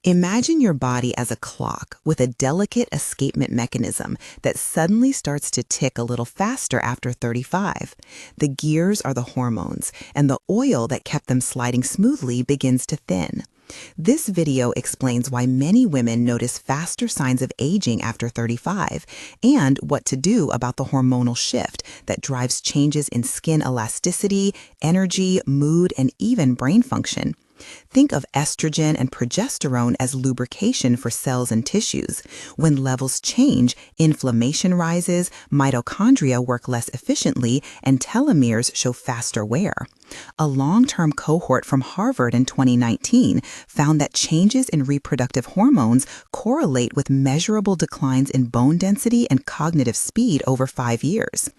Imagine your body as a clock with a delicate escapement mechanism that suddenly starts to tick a little faster after 35. The gears are the hormones, and the oil that kept them sliding smoothly begins to thin. This video explains why many women notice faster signs of aging after 35 and what to do about the hormonal shift that drives changes in skin elasticity, energy, mood, and even brain function. Think of estrogen and progesterone as lubrication for cells and tissues. When levels change, inflammation rises, mitochondria work less efficiently, and telomeres show faster wear. A long-term cohort from Harvard in 2019 found that changes in reproductive hormones correlate with measurable declines in bone density and cognitive speed over 5 years.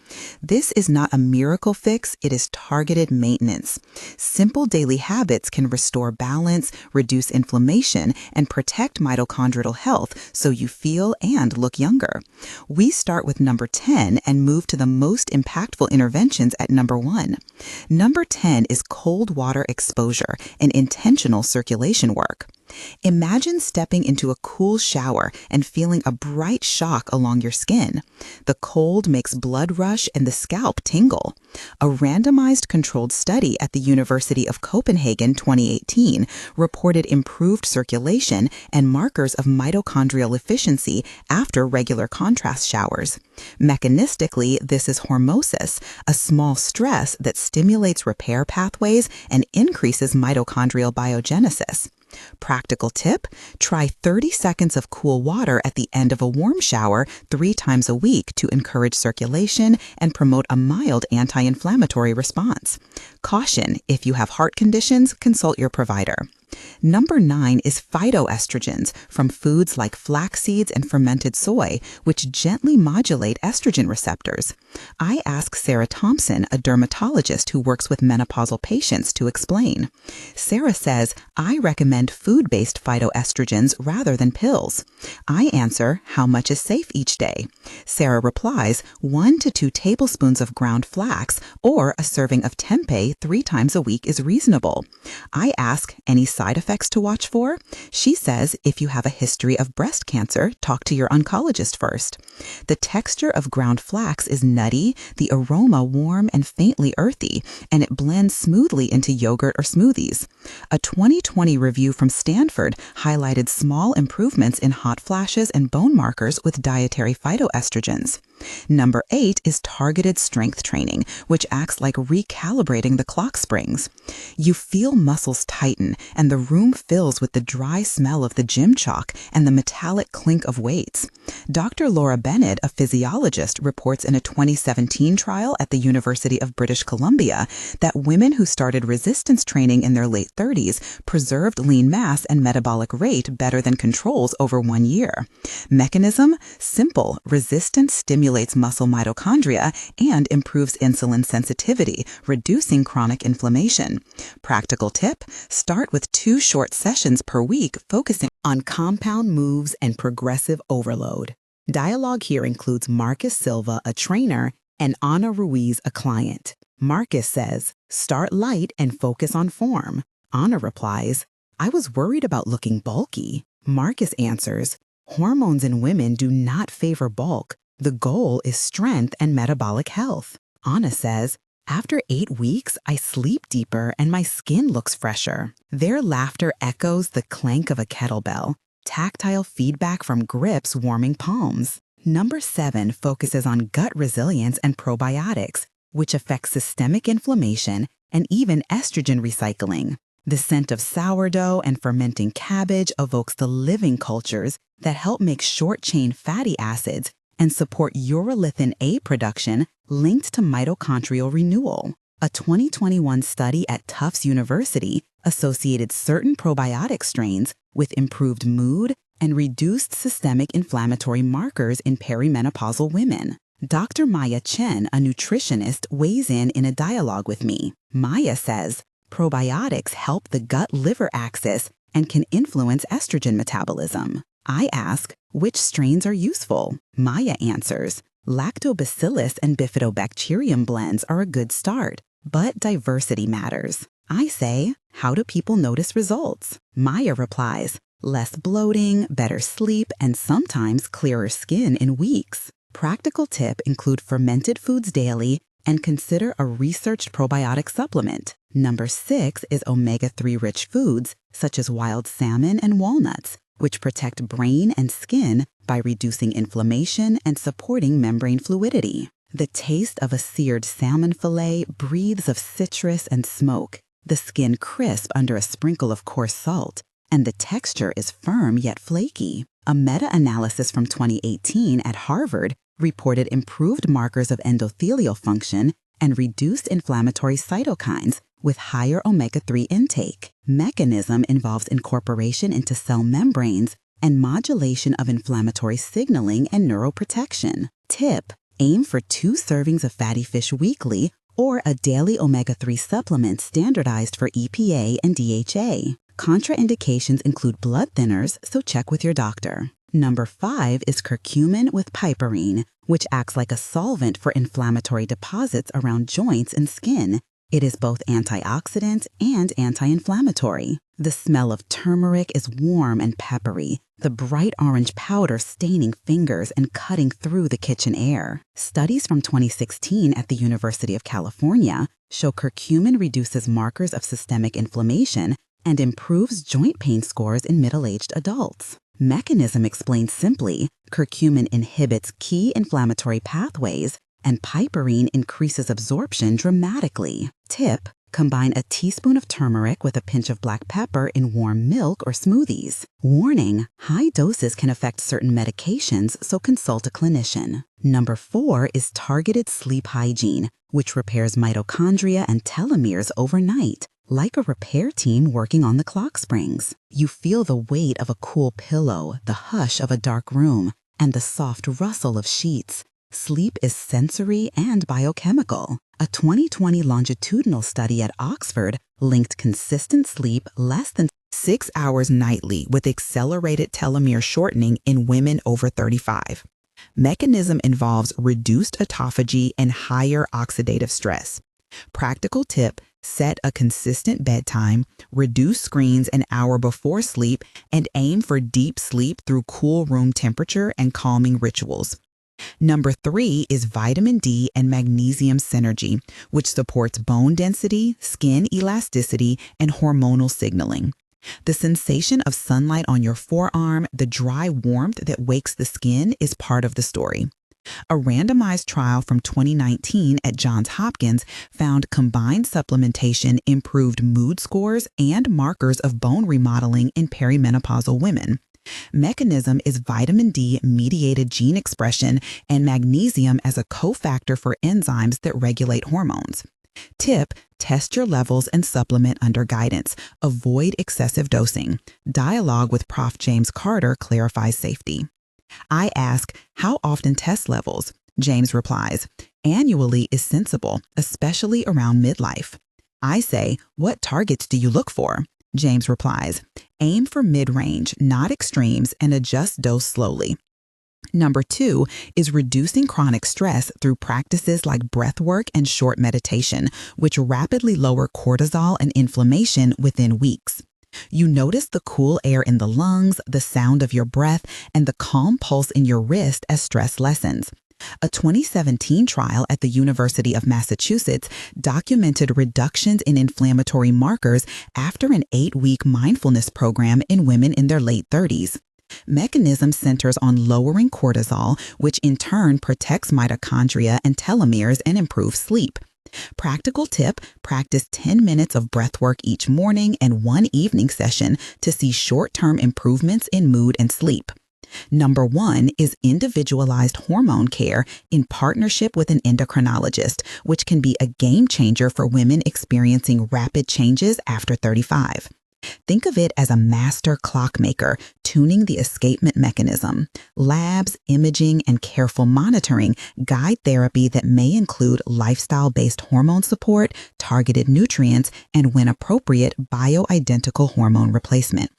This is not a miracle fix, it is targeted maintenance. Simple daily habits can restore balance, reduce inflammation, and protect mitochondrial health so you feel and look younger. We start with number 10 and move to the most impactful interventions at number 1. Number 10 is cold water exposure and intentional circulation work. Imagine stepping into a cool shower and feeling a bright shock along your skin. The cold makes blood rush and the scalp tingle. A randomized controlled study at the University of Copenhagen 2018 reported improved circulation and markers of mitochondrial efficiency after regular contrast showers. Mechanistically, this is hormosis, a small stress that stimulates repair pathways and increases mitochondrial biogenesis. Practical tip: try 30 seconds of cool water at the end of a warm shower 3 times a week to encourage circulation and promote a mild anti-inflammatory response. Caution: if you have heart conditions, consult your provider. Number 9 is phytoestrogens from foods like flax seeds and fermented soy, which gently modulate estrogen receptors. I asked Sarah Thompson, a dermatologist who works with menopausal patients, to explain. Sarah says, I recommend food-based phytoestrogens rather than pills. I answer, how much is safe each day? Sarah replies, 1 to 2 tablespoons of ground flax or a serving of tempeh 3 times a week is reasonable. I ask, any side effects to watch for? She says, if you have a history of breast cancer, talk to your oncologist first. The texture of ground flax is nutty, the aroma warm and faintly earthy, and it blends smoothly into yogurt or smoothies. A 2020 review from Stanford highlighted small improvements in hot flashes and bone markers with dietary phytoestrogens. Number 8 is targeted strength training, which acts like recalibrating the clock springs. You feel muscles tighten, and the room fills with the dry smell of the gym chalk and the metallic clink of weights. Dr. Laura Bennett, a physiologist, reports in a 2017 trial at the University of British Columbia that women who started resistance training in their late 30s preserved lean mass and metabolic rate better than controls over 1 year. Mechanism? Simple. Resistance stimulates muscle mitochondria and improves insulin sensitivity, reducing chronic inflammation. Practical tip: start with 2 short sessions per week focusing on compound moves and progressive overload. Dialogue here includes Marcus Silva, a trainer, and Ana Ruiz, a client. Marcus says, start light and focus on form. Ana replies, I was worried about looking bulky. Marcus answers, hormones in women do not favor bulk. The goal is strength and metabolic health. Ana says, after 8 weeks, I sleep deeper and my skin looks fresher. Their laughter echoes the clank of a kettlebell, tactile feedback from grips warming palms. Number 7 focuses on gut resilience and probiotics, which affects systemic inflammation and even estrogen recycling. The scent of sourdough and fermenting cabbage evokes the living cultures that help make short-chain fatty acids and support urolithin A production linked to mitochondrial renewal. A 2021 study at Tufts University associated certain probiotic strains with improved mood and reduced systemic inflammatory markers in perimenopausal women. Dr. Maya Chen, a nutritionist, weighs in a dialogue with me. Maya says, probiotics help the gut-liver axis and can influence estrogen metabolism. I ask, which strains are useful? Maya answers, lactobacillus and bifidobacterium blends are a good start, but diversity matters. I say, how do people notice results? Maya replies, Less bloating, better sleep, and sometimes clearer skin in weeks. Practical tip: include fermented foods daily and consider a researched probiotic supplement. Number 6 is omega-3 rich foods such as wild salmon and walnuts, which protect brain and skin by reducing inflammation and supporting membrane fluidity. The taste of a seared salmon fillet breathes of citrus and smoke, the skin crisp under a sprinkle of coarse salt, and the texture is firm yet flaky. A meta-analysis from 2018 at Harvard reported improved markers of endothelial function and reduced inflammatory cytokines with higher omega-3 intake. Mechanism involves incorporation into cell membranes and modulation of inflammatory signaling and neuroprotection. Tip: aim for 2 servings of fatty fish weekly or a daily omega-3 supplement standardized for EPA and DHA. Contraindications include blood thinners, so check with your doctor. Number 5 is curcumin with piperine, which acts like a solvent for inflammatory deposits around joints and skin. It is both antioxidant and anti-inflammatory. The smell of turmeric is warm and peppery, the bright orange powder staining fingers and cutting through the kitchen air. Studies from 2016 at the University of California show curcumin reduces markers of systemic inflammation and improves joint pain scores in middle-aged adults. Mechanism explained simply: curcumin inhibits key inflammatory pathways, and piperine increases absorption dramatically. Tip: combine a teaspoon of turmeric with a pinch of black pepper in warm milk or smoothies. Warning: high doses can affect certain medications, so consult a clinician. Number 4 is targeted sleep hygiene, which repairs mitochondria and telomeres overnight, like a repair team working on the clock springs. You feel the weight of a cool pillow, the hush of a dark room, and the soft rustle of sheets. Sleep is sensory and biochemical. A 2020 longitudinal study at Oxford linked consistent sleep less than 6 hours nightly with accelerated telomere shortening in women over 35. Mechanism involves reduced autophagy and higher oxidative stress. Practical tip: set a consistent bedtime, reduce screens an hour before sleep, and aim for deep sleep through cool room temperature and calming rituals. Number 3 is vitamin D and magnesium synergy, which supports bone density, skin elasticity, and hormonal signaling. The sensation of sunlight on your forearm, the dry warmth that wakes the skin, is part of the story. A randomized trial from 2019 at Johns Hopkins found combined supplementation improved mood scores and markers of bone remodeling in perimenopausal women. Mechanism is vitamin D-mediated gene expression and magnesium as a cofactor for enzymes that regulate hormones. Tip: test your levels and supplement under guidance. Avoid excessive dosing. Dialogue with Prof. James Carter clarifies safety. I ask, how often test levels? James replies, annually is sensible, especially around midlife. I say, what targets do you look for? James replies, aim for mid-range, not extremes, and adjust dose slowly. Number 2 is reducing chronic stress through practices like breath work and short meditation, which rapidly lower cortisol and inflammation within weeks. You notice the cool air in the lungs, the sound of your breath, and the calm pulse in your wrist as stress lessens. A 2017 trial at the University of Massachusetts documented reductions in inflammatory markers after an 8-week mindfulness program in women in their late 30s. Mechanism centers on lowering cortisol, which in turn protects mitochondria and telomeres and improves sleep. Practical tip: practice 10 minutes of breath work each morning and 1 evening session to see short-term improvements in mood and sleep. Number 1 is individualized hormone care in partnership with an endocrinologist, which can be a game changer for women experiencing rapid changes after 35. Think of it as a master clockmaker, tuning the escapement mechanism. Labs, imaging, and careful monitoring guide therapy that may include lifestyle-based hormone support, targeted nutrients, and when appropriate, bioidentical hormone replacement.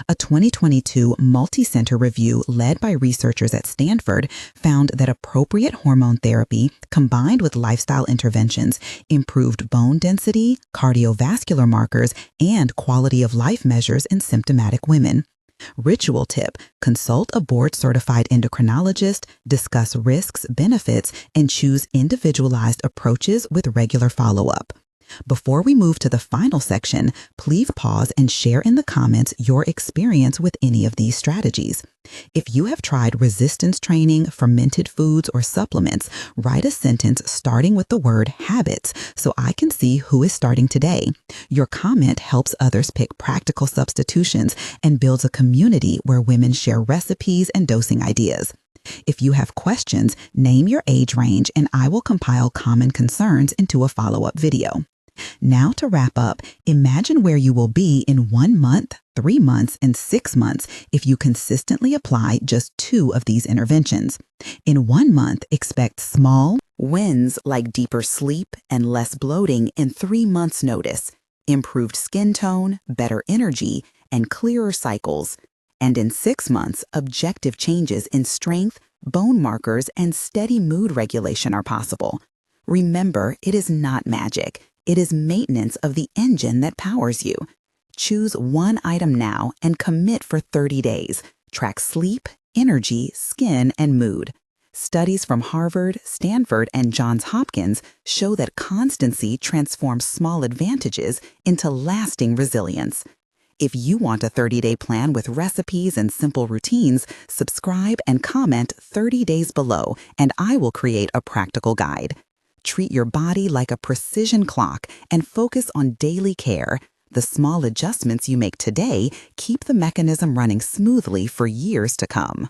A 2022 multi-center review led by researchers at Stanford found that appropriate hormone therapy combined with lifestyle interventions improved bone density, cardiovascular markers, and quality of life measures in symptomatic women. Ritual tip: consult a board-certified endocrinologist, discuss risks, benefits, and choose individualized approaches with regular follow-up. Before we move to the final section, please pause and share in the comments your experience with any of these strategies. If you have tried resistance training, fermented foods, or supplements, write a sentence starting with the word habits so I can see who is starting today. Your comment helps others pick practical substitutions and builds a community where women share recipes and dosing ideas. If you have questions, name your age range and I will compile common concerns into a follow-up video. Now to wrap up, imagine where you will be in 1 month, 3 months, and 6 months if you consistently apply just 2 of these interventions. In 1 month, expect small wins like deeper sleep and less bloating in 3 months' notice, improved skin tone, better energy, and clearer cycles. And in 6 months, objective changes in strength, bone markers, and steady mood regulation are possible. Remember, it is not magic. It is maintenance of the engine that powers you. Choose one item now and commit for 30 days. Track sleep, energy, skin, and mood. Studies from Harvard, Stanford, and Johns Hopkins show that constancy transforms small advantages into lasting resilience. If you want a 30-day plan with recipes and simple routines, subscribe and comment 30 days below, and I will create a practical guide. Treat your body like a precision clock and focus on daily care. The small adjustments you make today keep the mechanism running smoothly for years to come.